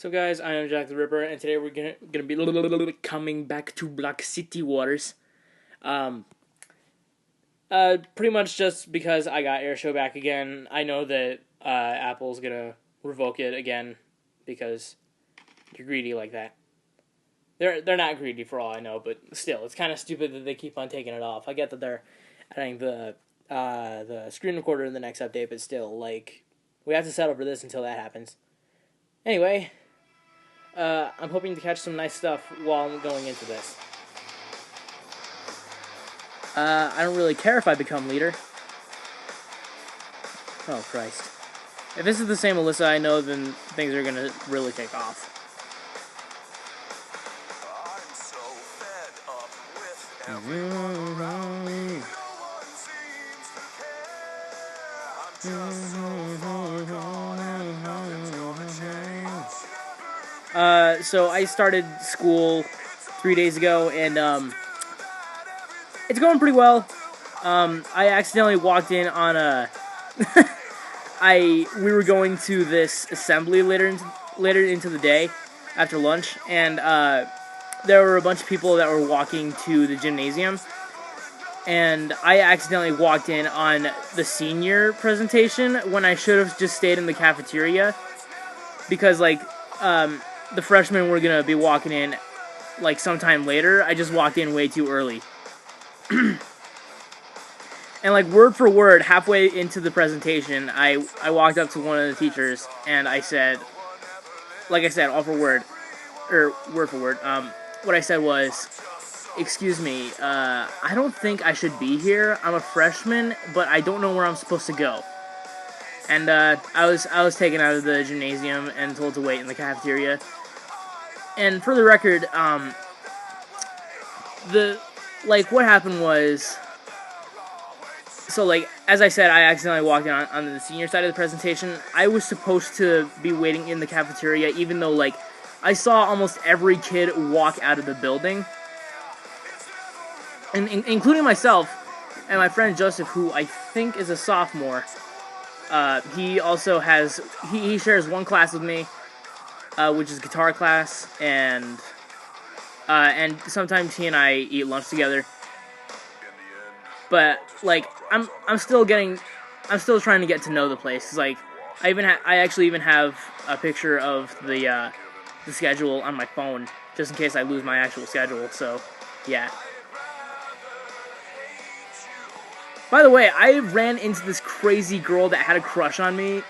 So guys, I am Jack the Ripper, and today we're gonna be coming back to Block City Waters. Pretty much just because I got Airshow back again. I know that Apple's gonna revoke it again because you're greedy like that. They're not greedy for all I know, but still, it's kind of stupid that they keep on taking it off. I get that they're adding the screen recorder in the next update, but still, like, we have to settle for this until that happens. Anyway. I'm hoping to catch some nice stuff while I'm going into this. I don't really care if I become leader. Oh, Christ. If this is the same Alyssa I know, then things are gonna really take off. I'm so fed up with everyone around me. No one seems to care. I'm just so far gone and nothing's gonna change. So I started school 3 days ago, and it's going pretty well. I accidentally walked in on a we were going to this assembly later into the day after lunch, and there were a bunch of people that were walking to the gymnasium, and I accidentally walked in on the senior presentation when I should have just stayed in the cafeteria, because the freshmen were gonna be walking in like sometime later. I just walked in way too early. And like word for word, halfway into the presentation, I walked up to one of the teachers and I said, like I said, all for word, or word for word, what I said was, "Excuse me, I don't think I should be here. I'm a freshman, but I don't know where I'm supposed to go." And I was taken out of the gymnasium and told to wait in the cafeteria. And for the record, what happened was, so, like, as I said, I accidentally walked in on the senior side of the presentation. I was supposed to be waiting in the cafeteria, even though, like, I saw almost every kid walk out of the building. And including myself and my friend Joseph, who I think is a sophomore. He also has, he shares one class with me, which is guitar class, and sometimes he and I eat lunch together. But like, I'm still trying to get to know the place. 'Cause, like, I actually even have a picture of the schedule on my phone, just in case I lose my actual schedule. So, yeah. By the way, I ran into this crazy girl that had a crush on me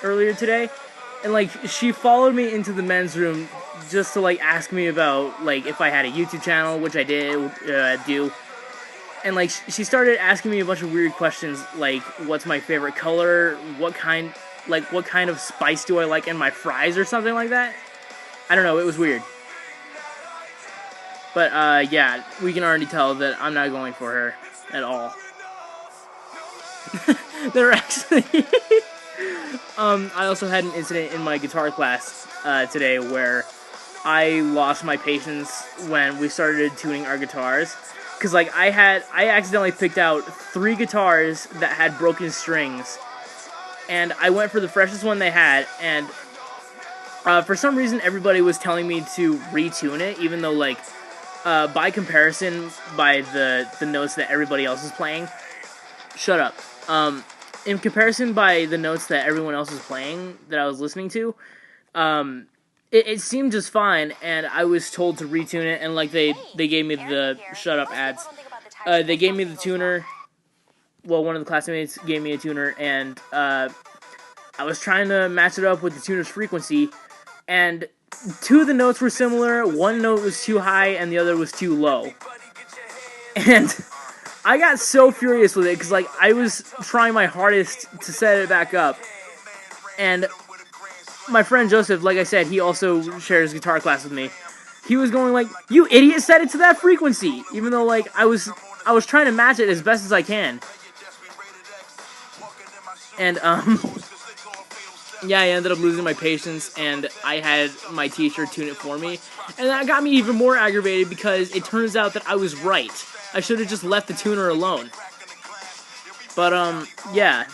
earlier today. And, like, she followed me into the men's room just to, like, ask me about, like, if I had a YouTube channel, which I did do. And, like, she started asking me a bunch of weird questions, like, what's my favorite color, what kind of spice do I like in my fries, or something like that. I don't know, it was weird. But, yeah, we can already tell that I'm not going for her at all. They're actually... I also had an incident in my guitar class today where I lost my patience when we started tuning our guitars. Because, like, I accidentally picked out 3 guitars that had broken strings. And I went for the freshest one they had, and for some reason everybody was telling me to retune it, even though, like, by comparison, by the notes that everybody else is playing... Shut up. In comparison by the notes that everyone else was playing, that I was listening to, it seemed just fine, and I was told to retune it, and, like, they gave me the shut up ads. They gave me the tuner. Well, one of the classmates gave me a tuner, and I was trying to match it up with the tuner's frequency, and 2 of the notes were similar. One note was too high, and the other was too low. And I got so furious with it, because, like, I was trying my hardest to set it back up, and my friend Joseph, like I said, he also shares guitar class with me. He was going like, "You idiot, set it to that frequency!" Even though, like, I was trying to match it as best as I can. And, yeah, I ended up losing my patience, and I had my teacher tune it for me. And that got me even more aggravated, because it turns out that I was right. I should have just left the tuner alone. But, yeah.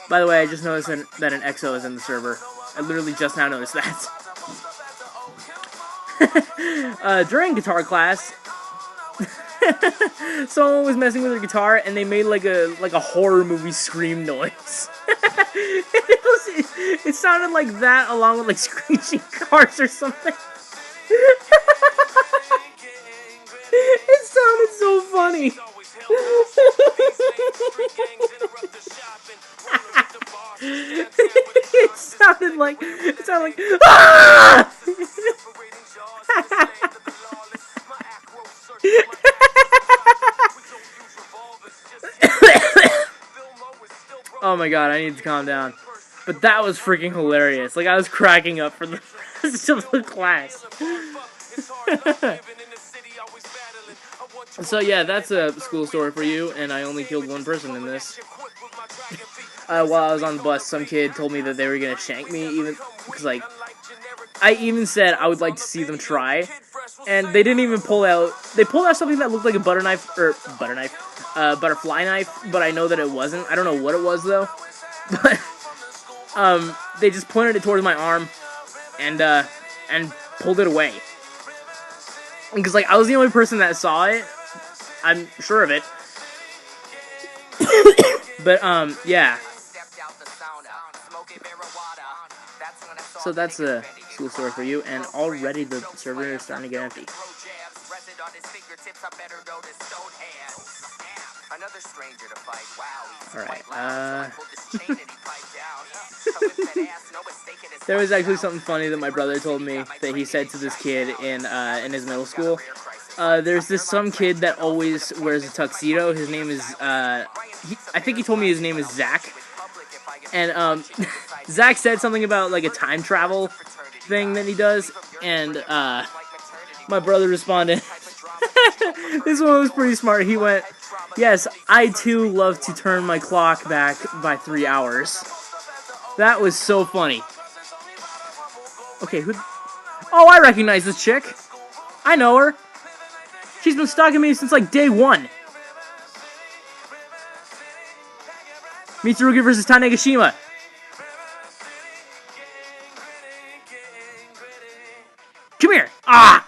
By the way, I just noticed that an EXO is in the server. I literally just now noticed that. During guitar class, someone was messing with their guitar and they made like a horror movie scream noise. It sounded like that along with like screeching cars or something. It sounded so funny. It sounded like ah! Oh my god, I need to calm down. But that was freaking hilarious. Like, I was cracking up for the rest of the class. So yeah, that's a school story for you, and I only killed one person in this. While I was on the bus, some kid told me that they were gonna shank me, even because like I even said I would like to see them try, and they didn't even pull out. They pulled out something that looked like a butterfly knife, but I know that it wasn't. I don't know what it was though, but they just pointed it towards my arm, and pulled it away. Because like I was the only person that saw it. I'm sure of it. But yeah. So that's a school story for you, and already the server is starting to get empty. Alright, there was actually something funny that my brother told me that he said to this kid in his middle school. There's some kid that always wears a tuxedo. His name is, I think he told me his name is Zach. And, Zach said something about, like, a time travel thing that he does. And, my brother responded, this one was pretty smart. He went, yes, I too love to turn my clock back by 3 hours. That was so funny. Okay, who... Oh, I recognize this chick. I know her. She's been stalking me since, like, day one. Mitsurugi versus Tanegashima. Come here. Ah!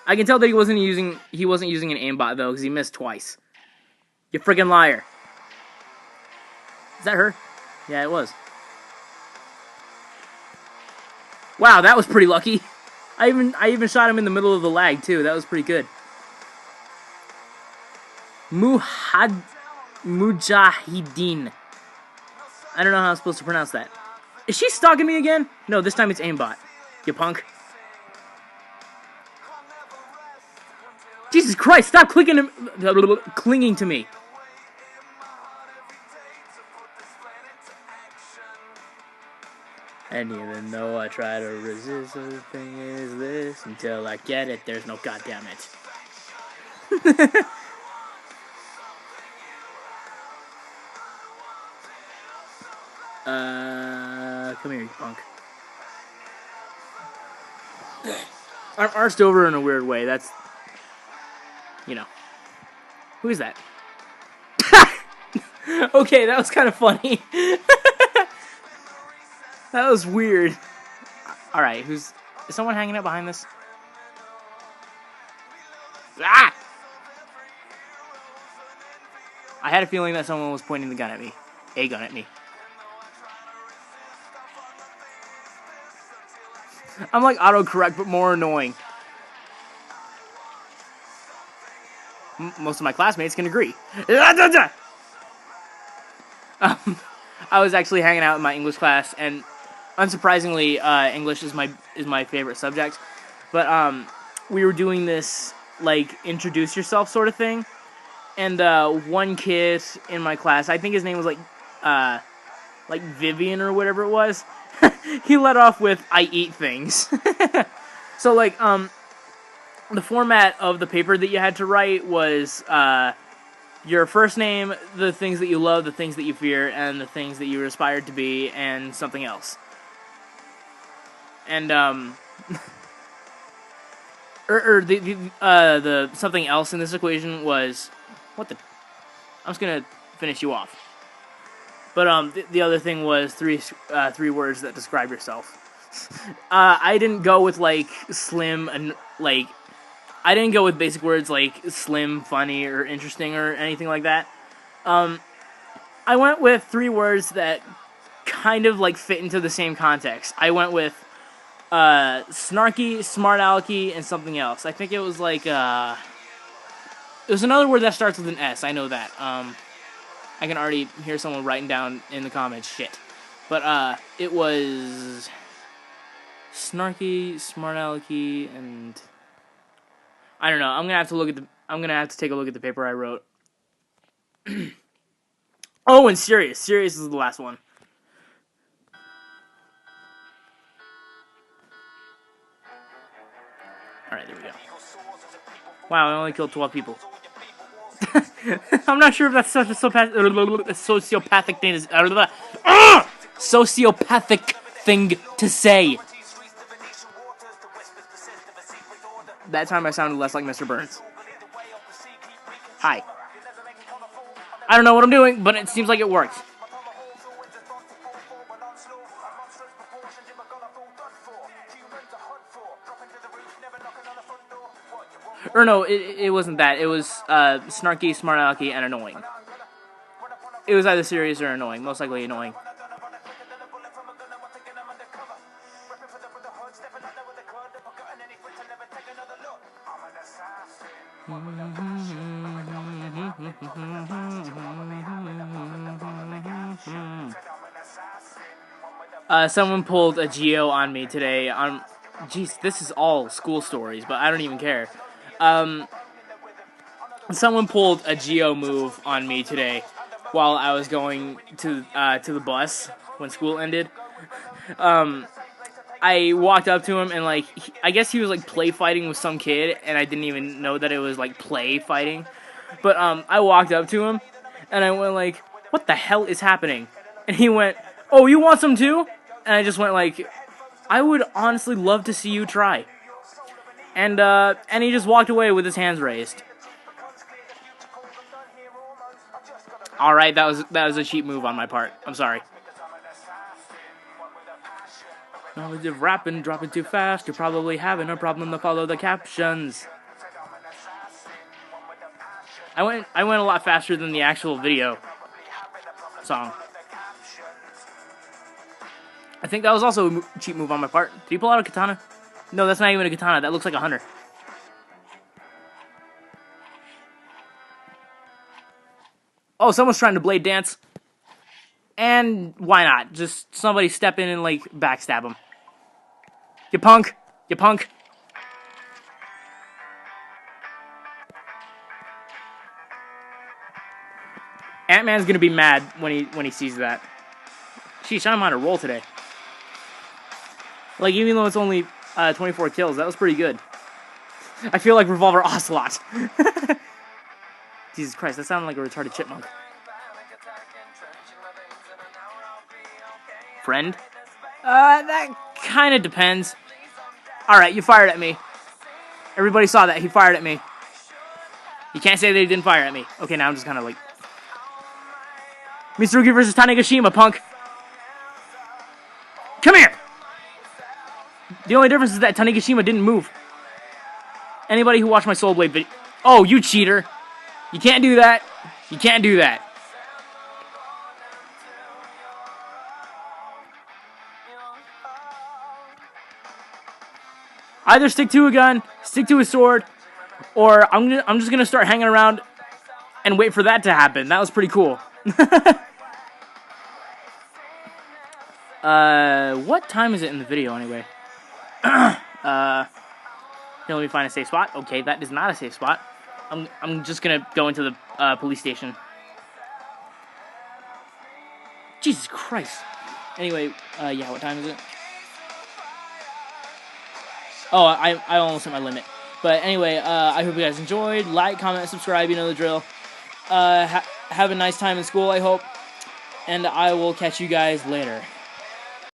I can tell that he wasn't using an aimbot though, because he missed twice. You friggin' liar. Is that her? Yeah, it was. Wow, that was pretty lucky. I even shot him in the middle of the lag too. That was pretty good. Mujahideen. I don't know how I'm supposed to pronounce that. Is she stalking me again? No, this time it's aimbot. You punk. Jesus Christ, stop clinging to me. And even though I try to resist, the thing is this, until I get it, there's no goddamn it. Come here, you punk. I'm arsed over in a weird way, that's... You know. Who is that? Okay, that was kind of funny. That was weird. Alright, is someone hanging out behind this? Ah! I had a feeling that someone was pointing the gun at me. A gun at me. I'm like autocorrect, but more annoying. Most of my classmates can agree. I was actually hanging out in my English class, and unsurprisingly, English is my favorite subject. But we were doing this like introduce yourself sort of thing, and one kid in my class, I think his name was like Vivian or whatever it was. He let off with "I eat things." So like the format of the paper that you had to write was your first name, the things that you love, the things that you fear, and the things that you aspired to be, and something else. And the something else in this equation was what the. I'm just gonna finish you off. But the other thing was three words that describe yourself. I didn't go with like slim and like I didn't go with basic words like slim, funny, or interesting or anything like that. I went with 3 words that kind of like fit into the same context. I went with snarky, smart alecky, and something else. I think it was like it was another word that starts with an S. I know that. I can already hear someone writing down in the comments shit. But it was snarky, smart alecky, and I don't know. I'm gonna have to take a look at the paper I wrote. Oh, and serious. Serious is the last one. Alright, there we go. Wow, I only killed 12 people. I'm not sure if that's such a sociopathic thing sociopathic thing to say. That time I sounded less like Mr. Burns. Hi. I don't know what I'm doing, but it seems like it works. Or no, it wasn't that. It was snarky, smart alecky, and annoying. It was either serious or annoying. Most likely annoying. Someone pulled a Geo on me today. Jeez, this is all school stories, but I don't even care. Someone pulled a Geo move on me today while I was going to the bus when school ended. I walked up to him and like I guess he was like play fighting with some kid, and I didn't even know that it was like play fighting. But I walked up to him and I went like, "What the hell is happening?" And he went, "Oh, you want some too?" And I just went like, "I would honestly love to see you try." And he just walked away with his hands raised. All right, that was a cheap move on my part. I'm sorry. Knowledge of rapping, dropping too fast. You're probably having a problem to follow the captions. I went a lot faster than the actual video song. I think that was also a cheap move on my part. Did he pull out a katana? No, that's not even a katana. That looks like a hunter. Oh, someone's trying to blade dance. And why not? Just somebody step in and, like, backstab him. You punk. You punk. Ant-Man's gonna be mad when he sees that. Sheesh, I'm on a roll today. Like, even though it's only 24 kills, that was pretty good. I feel like Revolver Ocelot. Jesus Christ, that sounded like a retarded chipmunk. Friend? That kind of depends. Alright, you fired at me. Everybody saw that. He fired at me. You can't say that he didn't fire at me. Okay, now I'm just kind of like... Mitsurugi versus Tanegashima, punk. Come here! The only difference is that Tanegashima didn't move. Anybody who watched my Soul Blade video... Oh, you cheater. You can't do that. You can't do that. Either stick to a gun, stick to a sword, or I'm just gonna start hanging around and wait for that to happen. That was pretty cool. What time is it in the video anyway? Here, let me find a safe spot. Okay, that is not a safe spot. I'm just gonna go into the police station. Jesus Christ. Anyway, yeah, what time is it? Oh, I almost hit my limit. But anyway, I hope you guys enjoyed. Like, comment, subscribe, you know the drill. Have a nice time in school, I hope. And I will catch you guys later.